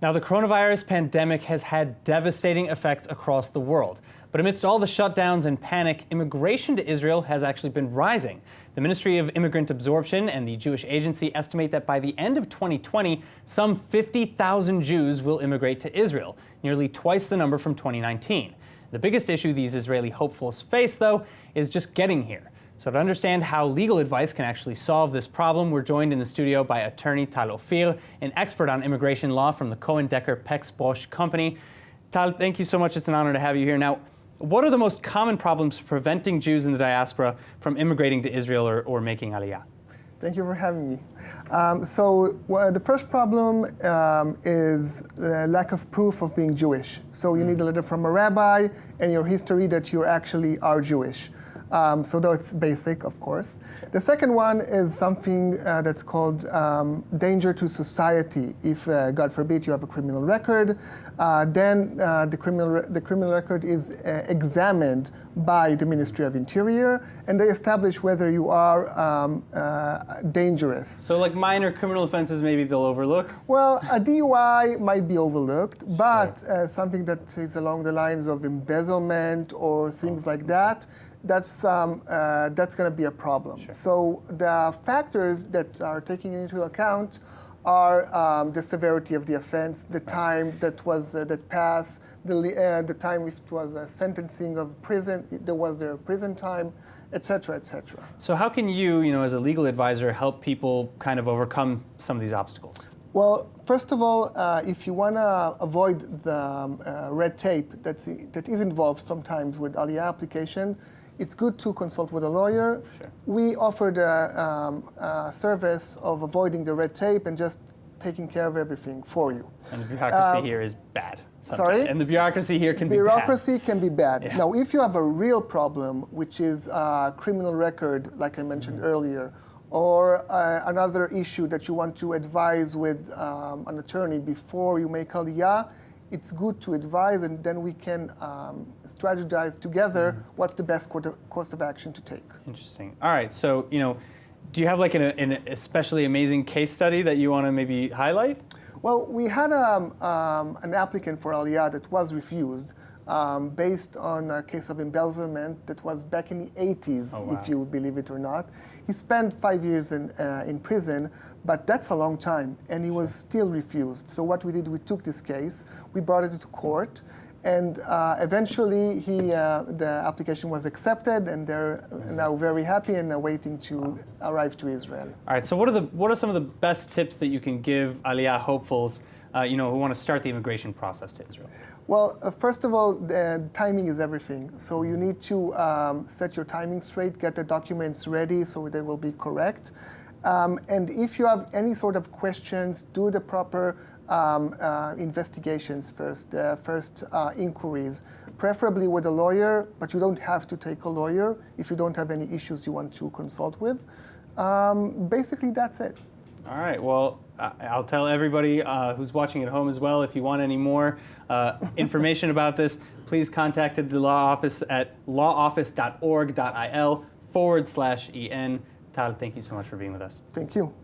Now, the coronavirus pandemic has had devastating effects across the world. But amidst all the shutdowns and panic, immigration to Israel has actually been rising. The Ministry of Immigrant Absorption and the Jewish Agency estimate that by the end of 2020, some 50,000 Jews will immigrate to Israel, nearly twice the number from 2019. The biggest issue these Israeli hopefuls face, though, is just getting here. So to understand how legal advice can actually solve this problem, we're joined in the studio by attorney Tal Ofir, an expert on immigration law from the Cohen Pex Brosh company. Tal, thank you so much. It's an honor to have you here. Now, what are the most common problems preventing Jews in the diaspora from immigrating to Israel or making aliyah? Thank you for having me. The first problem is the lack of proof of being Jewish. So you need a letter from a rabbi and your history that you actually are Jewish. So that's basic, of course. The second one is something that's called danger to society. If, God forbid, you have a criminal record, then the criminal record is examined by the Ministry of Interior, and they establish whether you are dangerous. So like minor criminal offenses, maybe they'll overlook? Well, a DUI might be overlooked, but something that is along the lines of embezzlement or things like that, that's going to be a problem. Sure. So the factors that are taken into account are the severity of the offense, the time that was that passed, the time if it was a sentencing of prison, there was their prison time, etc., etc. So how can you, as a legal advisor, help people kind of overcome some of these obstacles? Well, first of all, if you want to avoid the red tape that is involved sometimes with aliyah application, it's good to consult with a lawyer. Sure. We offer the service of avoiding the red tape and just taking care of everything for you. And the bureaucracy here is bad. Sometimes. Sorry? And the bureaucracy here can be bad. Bureaucracy can be bad. Yeah. Now, if you have a real problem, which is a criminal record, like I mentioned earlier, or another issue that you want to advise with an attorney before you make aliyah, it's good to advise, and then we can strategize together what's the best course of action to take. Interesting. All right. So, do you have like an especially amazing case study that you want to maybe highlight? Well, we had an applicant for aliyah that was refused based on a case of embezzlement that was back in the 80s, if you believe it or not. He spent 5 years in prison, but that's a long time, and he was still refused. So what we did, we took this case, we brought it to court, and eventually the application was accepted, and they're now very happy and are waiting to arrive to Israel. All right, so what are some of the best tips that you can give aliyah hopefuls who want to start the immigration process to Israel? Well, first of all, the timing is everything. So you need to set your timing straight, get the documents ready so they will be correct. And if you have any sort of questions, do the proper investigations first, inquiries, preferably with a lawyer, but you don't have to take a lawyer if you don't have any issues you want to consult with. Basically, that's it. All right, well, I'll tell everybody who's watching at home as well, if you want any more information about this, please contact the law office at lawoffice.org.il/EN. Tal, thank you so much for being with us. Thank you.